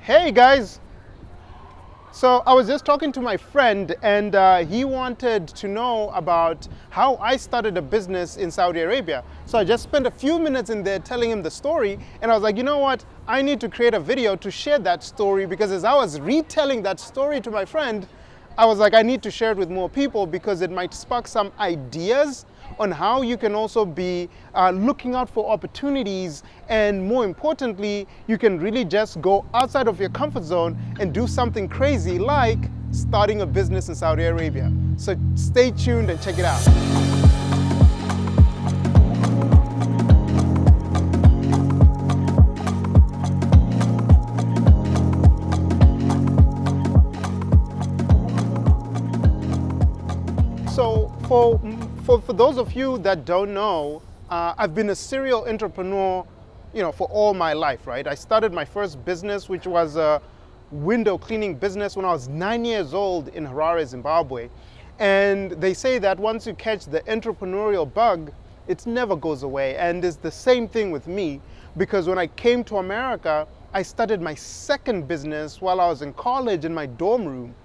Hey guys! So I was just talking to my friend and he wanted to know about how I started a business in Saudi Arabia. So I just spent a few minutes in there telling him the story, and I was like, you know what? I need to create a video to share that story, because as I was retelling that story to my friend, I was like, I need to share it with more people because it might spark some ideas on how you can also be looking out for opportunities, and more importantly, you can really just go outside of your comfort zone and do something crazy like starting a business in Saudi Arabia. So stay tuned and check it out. So for those of you that don't know, I've been a serial entrepreneur, for all my life, right? I started my first business, which was a window cleaning business, when I was 9 years old in Harare, Zimbabwe. And they say that once you catch the entrepreneurial bug, it never goes away. And it's the same thing with me, because when I came to America, I started my second business while I was in college in my dorm room.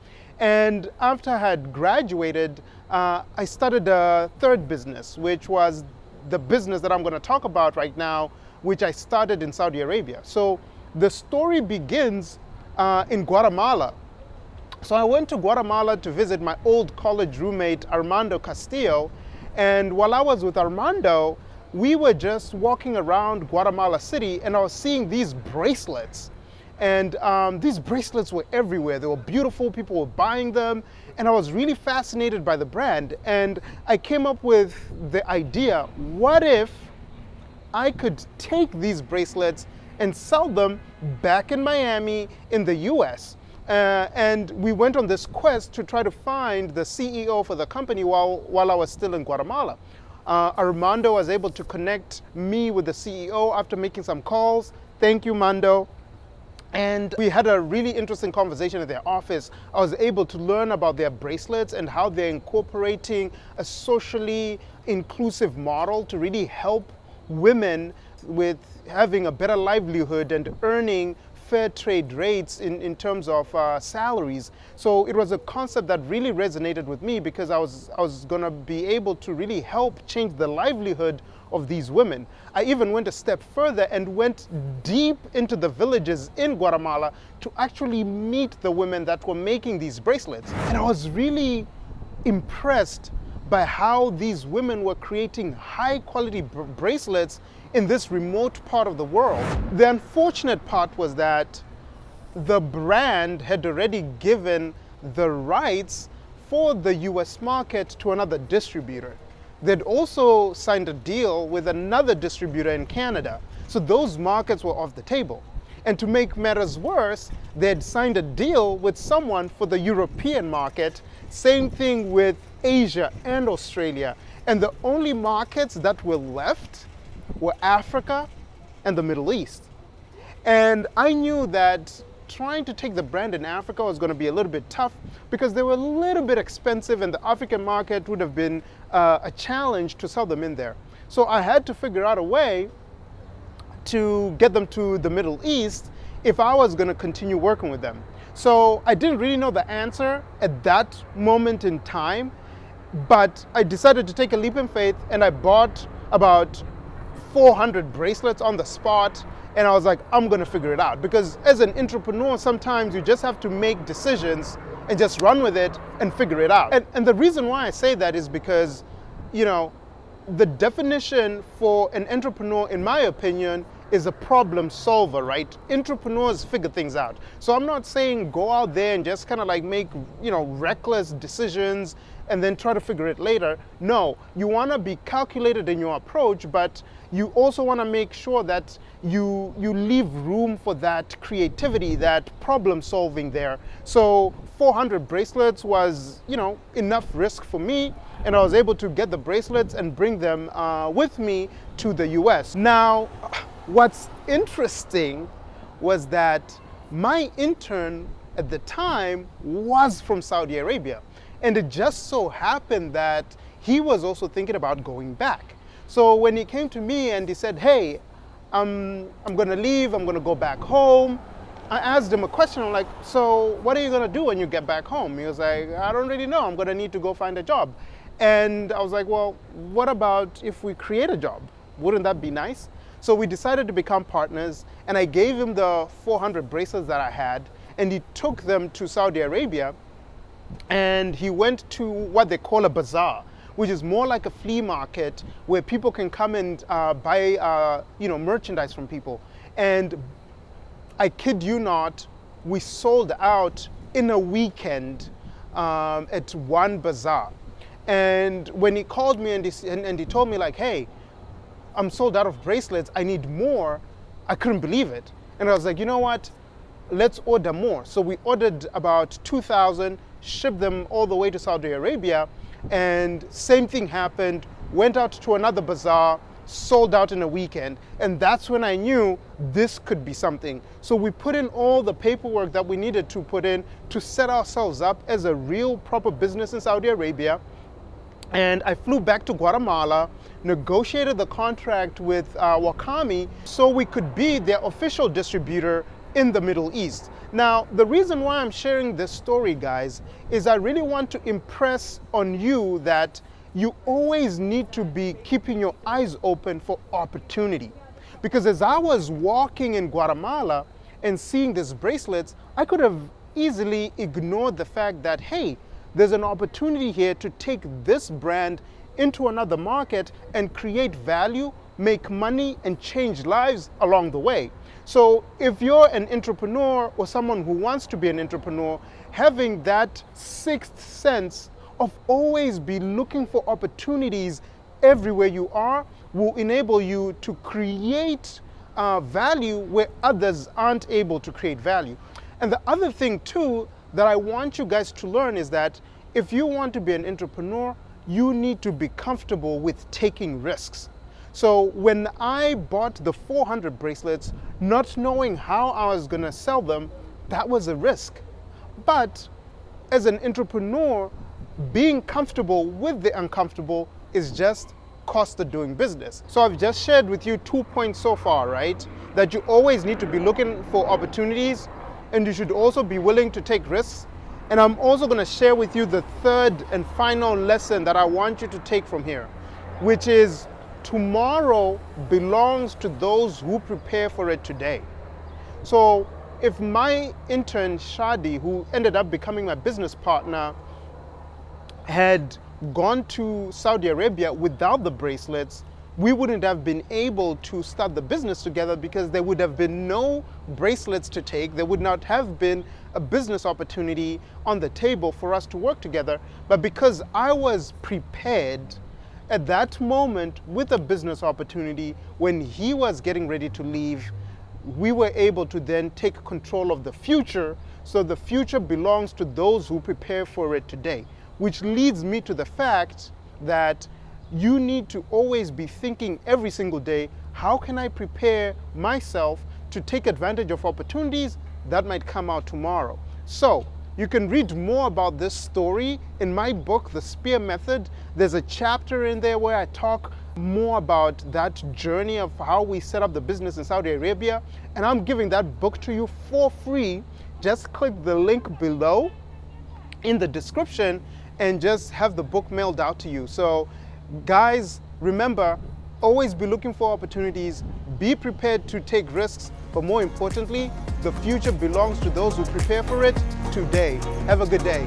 And after I had graduated, I started a third business, which was the business that I'm going to talk about right now, which I started in Saudi Arabia. So the story begins in Guatemala. So I went to Guatemala to visit my old college roommate, Armando Castillo. And while I was with Armando, we were just walking around Guatemala City, and I was seeing these bracelets. And these bracelets were everywhere. They were beautiful, people were buying them, and I was really fascinated by the brand. And I came up with the idea, what if I could take these bracelets and sell them back in Miami in the US? And we went on this quest to try to find the CEO for the company while I was still in Guatemala. Armando was able to connect me with the CEO after making some calls. Thank you, Mando. And we had a really interesting conversation at their office. I was able to learn about their bracelets and how they're incorporating a socially inclusive model to really help women with having a better livelihood and earning fair trade rates in terms of salaries. So it was a concept that really resonated with me, because I was going to be able to really help change the livelihood of these women. I even went a step further and went deep into the villages in Guatemala to actually meet the women that were making these bracelets. And I was really impressed by how these women were creating high quality bracelets in this remote part of the world. The unfortunate part was that the brand had already given the rights for the US market to another distributor. They'd also signed a deal with another distributor in Canada. So those markets were off the table. And to make matters worse, they'd signed a deal with someone for the European market. Same thing with Asia and Australia. And the only markets that were left were Africa and the Middle East. And I knew that trying to take the brand in Africa was going to be a little bit tough, because they were a little bit expensive, and the African market would have been a challenge to sell them in there. So I had to figure out a way to get them to the Middle East if I was going to continue working with them. So I didn't really know the answer at that moment in time, but I decided to take a leap in faith, and I bought about 400 bracelets on the spot. And I was like, I'm going to figure it out, because as an entrepreneur, sometimes you just have to make decisions and just run with it and figure it out. And the reason why I say that is because, the definition for an entrepreneur, in my opinion, is a problem solver, right? Entrepreneurs figure things out. So I'm not saying go out there and just kind of like make, reckless decisions and then try to figure it later. No, you want to be calculated in your approach, but you also want to make sure that you leave room for that creativity, that problem solving there. So 400 bracelets was, enough risk for me, and I was able to get the bracelets and bring them with me to the US. Now, what's interesting was that my intern at the time was from Saudi Arabia. And it just so happened that he was also thinking about going back. So when he came to me and he said, hey, I'm gonna leave, I'm gonna go back home, I asked him a question. I'm like, so what are you going to do when you get back home? He was like, I don't really know. I'm going to need to go find a job. And I was like, well, what about if we create a job? Wouldn't that be nice? So we decided to become partners, and I gave him the 400 bracelets that I had, and he took them to Saudi Arabia, and he went to what they call a bazaar, which is more like a flea market where people can come and buy merchandise from people. And I kid you not, we sold out in a weekend at one bazaar. And when he called me and he told me like, hey, I'm sold out of bracelets, I need more, I couldn't believe it. And I was like, you know what, let's order more. So we ordered about 2,000, shipped them all the way to Saudi Arabia, and same thing happened, went out to another bazaar, sold out in a weekend, and that's when I knew this could be something. So we put in all the paperwork that we needed to put in to set ourselves up as a real proper business in Saudi Arabia. And I flew back to Guatemala, negotiated the contract with Wakami so we could be their official distributor in the Middle East. Now, the reason why I'm sharing this story, guys, is I really want to impress on you that you always need to be keeping your eyes open for opportunity. Because as I was walking in Guatemala and seeing these bracelets, I could have easily ignored the fact that, hey, there's an opportunity here to take this brand into another market and create value, make money, and change lives along the way. So if you're an entrepreneur or someone who wants to be an entrepreneur, having that sixth sense of always be looking for opportunities everywhere you are will enable you to create value where others aren't able to create value. And the other thing too that I want you guys to learn is that if you want to be an entrepreneur, you need to be comfortable with taking risks. So when I bought the 400 bracelets, not knowing how I was going to sell them, that was a risk. But as an entrepreneur, being comfortable with the uncomfortable is just cost of doing business. So I've just shared with you 2 points so far, right? That you always need to be looking for opportunities, and you should also be willing to take risks. And I'm also going to share with you the third and final lesson that I want you to take from here, which is tomorrow belongs to those who prepare for it today. So if my intern Shadi, who ended up becoming my business partner, had gone to Saudi Arabia without the bracelets, we wouldn't have been able to start the business together because there would have been no bracelets to take. There would not have been a business opportunity on the table for us to work together. But because I was prepared at that moment with a business opportunity when he was getting ready to leave, we were able to then take control of the future. So the future belongs to those who prepare for it today, which leads me to the fact that you need to always be thinking every single day, how can I prepare myself to take advantage of opportunities that might come out tomorrow? So you can read more about this story in my book, The Spear Method. There's a chapter in there where I talk more about that journey of how we set up the business in Saudi Arabia. And I'm giving that book to you for free. Just click the link below in the description and just have the book mailed out to you. So guys, remember, always be looking for opportunities, be prepared to take risks, but more importantly, the future belongs to those who prepare for it today. Have a good day.